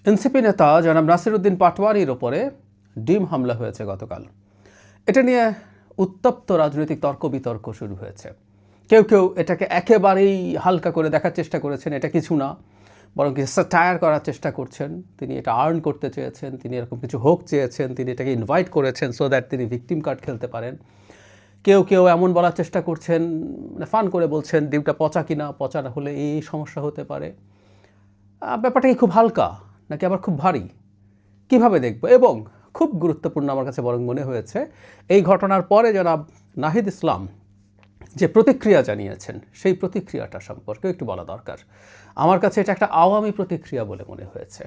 NCP নেতা জনাব নাসিরউদ্দিন পাটোয়ারির ওপরে ডিম হামলা হয়েছে গতকাল। এটা নিয়ে উত্তপ্ত রাজনৈতিক তর্ক বিতর্ক শুরু হয়েছে। কেউ কেউ এটাকে একেবারেই হালকা করে দেখার চেষ্টা করেছেন, এটা কিছু না, বরং কিছু স্যাটায়ার করার চেষ্টা করছেন। তিনি এটা আর্ন করতে চেয়েছেন, তিনি এরকম কিছু হোক চেয়েছেন, তিনি এটাকে ইনভাইট করেছেন সো দ্যাট তিনি ভিকটিম কার্ড খেলতে পারেন। কেউ কেউ এমন বলার চেষ্টা করছেন, মানে ফান করে বলছেন ডিমটা পচা কিনা, পচা না হলে এই সমস্যা হতে পারে। ব্যাপারটা কি খুব হালকা নাকি আবার খুব ভারী, কিভাবে দেখব? এবং খুব গুরুত্বপূর্ণ আমার কাছে বরং মনে হয়েছে এই ঘটনার পরে জনাব নাহিদ ইসলাম যে প্রতিক্রিয়া জানিয়েছেন, সেই প্রতিক্রিয়াটা সম্পর্কে একটু বলা দরকার। আমার কাছে এটা একটা আওয়ামী প্রতিক্রিয়া বলে মনে হয়েছে।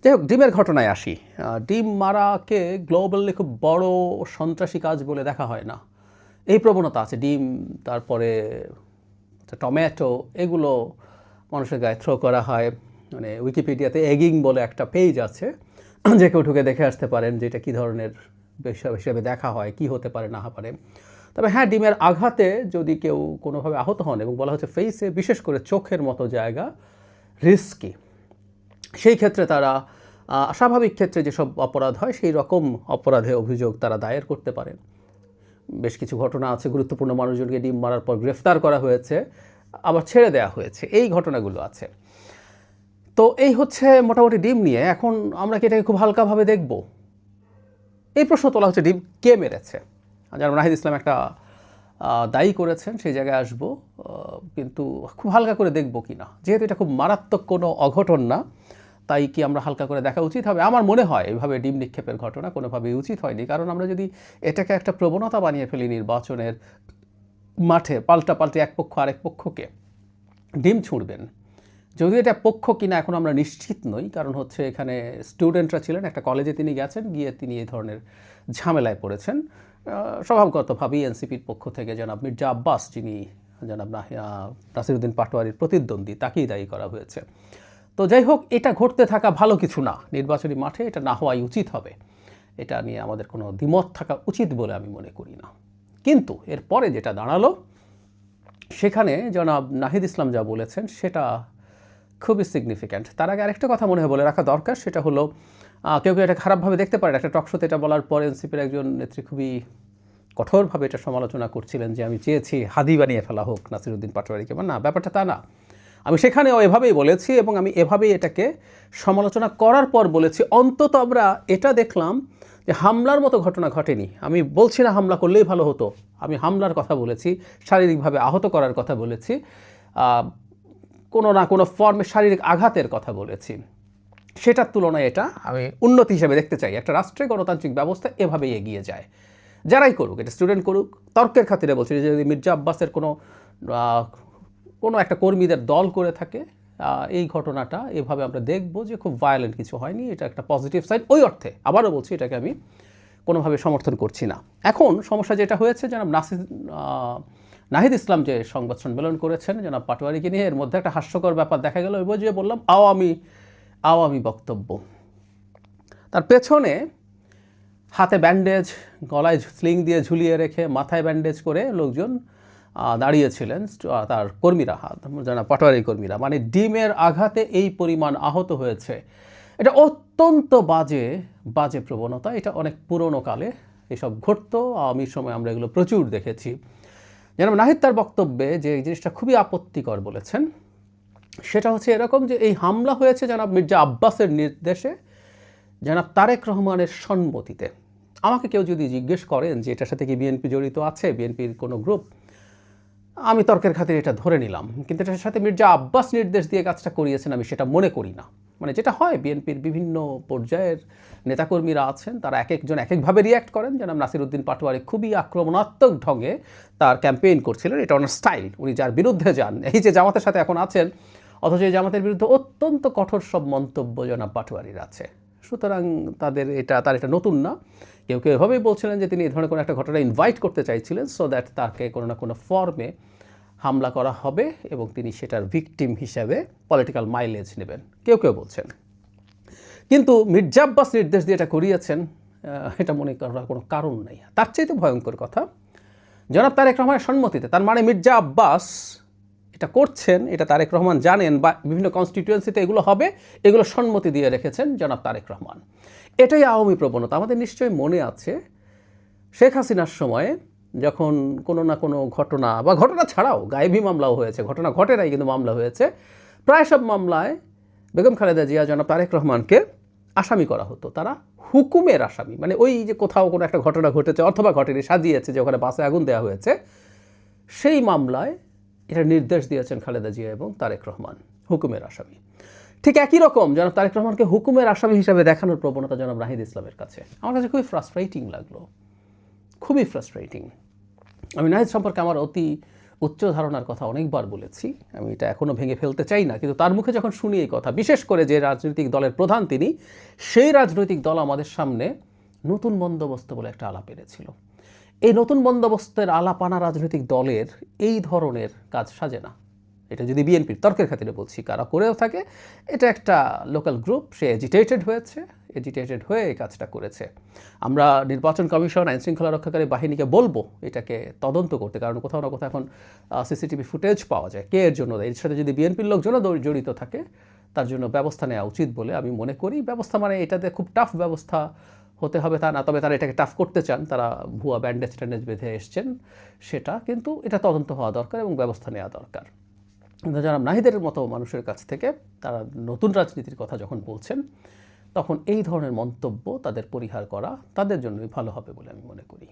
যাই হোক, ডিমের ঘটনায় আসি। ডিম মারাকে গ্লোবালি খুব বড় সন্ত্রাসী কাজ বলে দেখা হয় না। এই প্রবণতা আছে, ডিম, তারপরে টমেটো, এগুলো মানুষের গায়ে থ্রো করা হয়। মানে উইকিপিডিয়াতে এগিং বলে একটা পেজ আছে, যে কেউ ঢুকে দেখে আসতে পারেন যে এটা কী ধরনের বিষয় হিসেবে দেখা হয়, কি হতে পারে না পারে। তবে হ্যাঁ, ডিমের আঘাতে যদি কেউ কোনোভাবে আহত হন, এবং বলা হচ্ছে ফেসে, বিশেষ করে চোখের মতো জায়গা রিস্কি, সেই ক্ষেত্রে তারা স্বাভাবিক ক্ষেত্রে যেসব অপরাধ হয় সেই রকম অপরাধে অভিযোগ তারা দায়ের করতে পারেন। বেশ কিছু ঘটনা আছে, গুরুত্বপূর্ণ মানুষজনকে ডিম মারার পর গ্রেফতার করা হয়েছে, আবার ছেড়ে দেওয়া হয়েছে, এই ঘটনাগুলো আছে। তো এই হচ্ছে মোটামুটি ডিম নিয়ে। এখন আমরা কি এটাকে খুব হালকাভাবে দেখব? এই প্রশ্ন তোলা হচ্ছে, ডিম কে মেরেছে? যেমন নাহিদ ইসলাম একটা দায়ী করেছেন, সেই জায়গায় আসবো, কিন্তু খুব হালকা করে দেখব কি না, যেহেতু এটা খুব মারাত্মক কোনো অঘটন না, তাই কি আমরা হালকা করে দেখা উচিত হবে? আমার মনে হয় এভাবে ডিম নিক্ষেপের ঘটনা কোনোভাবেই উচিত হয়নি। কারণ আমরা যদি এটাকে একটা প্রবণতা বানিয়ে ফেলি নির্বাচনের মাঠে, পাল্টাপাল্টি এক পক্ষ আরেক পক্ষকে ডিম ছুঁড়বেন, যদিও এটা পক্ষ কিনা এখন আমরা নিশ্চিত নই। কারণ হচ্ছে এখানে স্টুডেন্টরা ছিলেন, একটা কলেজে তিনি গেছেন, গিয়ে তিনি এই ধরনের ঝামেলায় পড়েছেন। স্বভাবগতভাবেই এনসিপির পক্ষ থেকে জনাব মির্জা আব্বাস, যিনি জনাব নাসিরউদ্দিন পাটোয়ারির প্রতিদ্বন্দ্বী, তাকেই দায়ী করা হয়েছে। তো যাই হোক, এটা ঘটতে থাকা ভালো কিছু না। নির্বাচনী মাঠে এটা না হওয়াই উচিত হবে, এটা নিয়ে আমাদের কোনো দ্বিমত থাকা উচিত বলে আমি মনে করি না। কিন্তু এরপরে যেটা দাঁড়ালো, সেখানে জনাব নাহিদ ইসলাম যা বলেছেন সেটা খুবই সিগনিফিক্যান্ট। তার আগে আরেকটা কথা মনে হয় বলে রাখা দরকার, সেটা হলো কেউ কেউ এটা খারাপভাবে দেখতে পারেন। একটা টকশোতে এটা বলার পর এনসিপির একজন নেত্রী খুবই কঠোরভাবে এটা সমালোচনা করছিলেন যে আমি চেয়েছি হাদি বানিয়ে ফেলা হোক নাসিরউদ্দিন পাটোয়ারিকে। না, ব্যাপারটা তা না। আমি সেখানেও এভাবেই বলেছি, এবং আমি এভাবেই এটাকে সমালোচনা করার পর বলেছি, অন্তত আমরা এটা দেখলাম যে হামলার মতো ঘটনা ঘটেনি। আমি বলছি না হামলা করলেই ভালো হতো, আমি হামলার কথা বলেছি, শারীরিকভাবে আহত করার কথা বলেছি, কোনো না কোনো ফর্মে শারীরিক আঘাতের কথা বলেছি। সেটার তুলনায় এটা আমি উন্নতি হিসেবে দেখতে চাই। একটা রাষ্ট্রে গণতান্ত্রিক ব্যবস্থা এভাবেই এগিয়ে যায়, যারাই করুক, এটা স্টুডেন্ট করুক। তর্কের খাতিরে বলছি, যদি মির্জা আব্বাসের কোনো একটা কর্মীদের দল করে থাকে, এই ঘটনাটা এভাবে আমরা দেখব যে খুব ভায়োলেন্ট কিছু হয়নি, এটা একটা পজিটিভ সাইড। ওই অর্থে আবারও বলছি, এটাকে আমি কোনোভাবে সমর্থন করছি না। এখন সমস্যা যেটা হয়েছে, জনাব নাহিদ ইসলাম যে সংবাদ সম্মেলন করেছেন জনাব পাটোয়ারিকে নিয়ে, এর মধ্যে একটা হাস্যকর ব্যাপার দেখা গেল। ওই যে বললাম আওয়ামী বক্তব্য, তার পেছনে হাতে ব্যান্ডেজ, গলায় স্লিং দিয়ে ঝুলিয়ে রেখে মাথায় ব্যান্ডেজ করে লোকজন দাঁড়িয়েছিলেন, তার কর্মীরা, যারা পাটোয়ারি কর্মীরা। মানে ডিমের আঘাতে এই পরিমাণ আহত হয়েছে, এটা অত্যন্ত বাজে প্রবণতা। এটা অনেক পুরনো কালে এসব ঘটতো, আওয়ামীর সময় আমরা এগুলো প্রচুর দেখেছি। যেন নাহিদ তার বক্তব্যে যে জিনিসটা খুবই আপত্তিকর বলেছেন, সেটা হচ্ছে এরকম যে এই হামলা হয়েছে জনাব মির্জা আব্বাসের নির্দেশে, জনাব তারেক রহমানের সম্মতিতে। আমাকে কেউ যদি জিজ্ঞেস করেন যে এটার সাথে কি বিএনপি জড়িত আছে, বিএনপির কোনো গ্রুপ, আমি তর্কের খাতিরে এটা ধরে নিলাম। কিন্তু এটার সাথে মির্জা আব্বাস নির্দেশ দিয়ে কাজটা করিয়েছেন আমি সেটা মনে করি না। মানে যেটা হয়, বিএনপির বিভিন্ন পর্যায়ের নেতাকর্মীরা আছেন, তারা এক একজন এক একভাবে রিয়্যাক্ট করেন। যেন নাসিরউদ্দিন পাটোয়ারি খুবই আক্রমণাত্মক ঢঙ্গে তার ক্যাম্পেইন করছিলেন, এটা ওনার স্টাইল। উনি যার বিরুদ্ধে যান, এই যে জামাতের সাথে এখন আছেন, অথচ এই জামাতের বিরুদ্ধে অত্যন্ত কঠোর সব মন্তব্য জনাব পাটোয়ারির আছে। সুতরাং তার এটা নতুন না। কেউ কেউ এভাবেই বলছিলেন যে তিনি এই ধরনের কোনো একটা ঘটনা ইনভাইট করতে চাইছিলেন সো দ্যাট তাকে কোনো না কোনো ফর্মে হামলা করা হবে এবং তিনি সেটার ভিকটিম হিসাবে পলিটিক্যাল মাইলেজ নেবেন, কেউ কেউ বলছেন। কিন্তু মির্জা আব্বাস নির্দেশ দিয়ে এটা করিয়েছেন, এটা মনে করার কোনো কারণ নেই। তার চাইতে ভয়ঙ্কর কথা, জনাব তারেক রহমানের সম্মতিতে। তার মানে মির্জা আব্বাস এটা করছেন, এটা তারেক রহমান জানেন, বা বিভিন্ন কনস্টিটিউয়েন্সিতে এগুলো হবে, এগুলো সম্মতি দিয়ে রেখেছেন জনাব তারেক রহমান। এটাই আওয়ামী প্রবণতা। আমাদের নিশ্চয়ই মনে আছে শেখ হাসিনার সময়ে যখন কোনো না কোনো ঘটনা, বা ঘটনা ছাড়াও গায়েবী মামলাও হয়েছে, ঘটনা ঘটে নাই কিন্তু মামলা হয়েছে, প্রায় সব মামলায় বেগম খালেদা জিয়া জনাব তারেক রহমানকে আসামি করা হতো। তারা হুকুমের আসামি, মানে ওই যে কোথাও কোনো একটা ঘটনা ঘটেছে অথবা ঘটেনি, সাজিয়েছে যে ওখানে বাসে আগুন দেওয়া হয়েছে, সেই মামলায় এটা নির্দেশ দিয়েছেন খালেদা জিয়া এবং তারেক রহমান, হুকুমের আসামি। ঠিক একই রকম জনাব তারেক রহমানকে হুকুমের আসামি হিসাবে দেখানোর প্রবণতা জনাব নাহিদ ইসলামের কাছে। আমার কাছে খুবই ফ্রাস্ট্রেটিং লাগলো, খুবই ফ্রাস্ট্রেটিং। আমি নাহিদ সম্পর্কে আমার অতি উচ্চ ধারণার কথা অনেকবার বলেছি, আমি এটা এখনও ভেঙে ফেলতে চাই না, কিন্তু তার মুখে যখন শুনি এই কথা, বিশেষ করে যে রাজনৈতিক দলের প্রধান তিনি, সেই রাজনৈতিক দল আমাদের সামনে নতুন বন্দোবস্ত বলে একটা আলাপ এনেছিল। এই নতুন বন্দোবস্তের আলাপানা রাজনৈতিক দলের এই ধরনের কাজ সাজে না। এটা যদি বিএনপির তর্কের খাতিরে বলছি, কারা করেও থাকে, এটা একটা লোকাল গ্রুপ, সে এজিটেটেড হয়ে এই কাজটা করেছে। আমরা নির্বাচন কমিশন, আইনশৃঙ্খলা রক্ষাকারী বাহিনীকে বলবো এটাকে তদন্ত করতে, কারণ কোথাও না কোথাও এখন সিসিটিভি ফুটেজ পাওয়া যায়, কে এর জন্য, এর সাথে যদি বিএনপির লোকজনও জড়িত থাকে তার জন্য ব্যবস্থা নেওয়া উচিত বলে আমি মনে করি। ব্যবস্থা মানে এটাতে খুব টাফ ব্যবস্থা হতে হবে তা না, তবে তারা এটাকে টাফ করতে চান, তারা ভুয়া ব্যান্ডেজ ট্যান্ডেজ বেঁধে এসছেন সেটা, কিন্তু এটা তদন্ত হওয়া দরকার এবং ব্যবস্থা নেওয়া দরকার। কিন্তু জনাব নাহিদের মতো মানুষের কাছ থেকে তারা নতুন রাজনীতির কথা যখন বলছেন, তখন এই ধরনের মন্তব্য তাদের পরিহার করা তাদের জন্যই ভালো হবে বলে আমি মনে করি।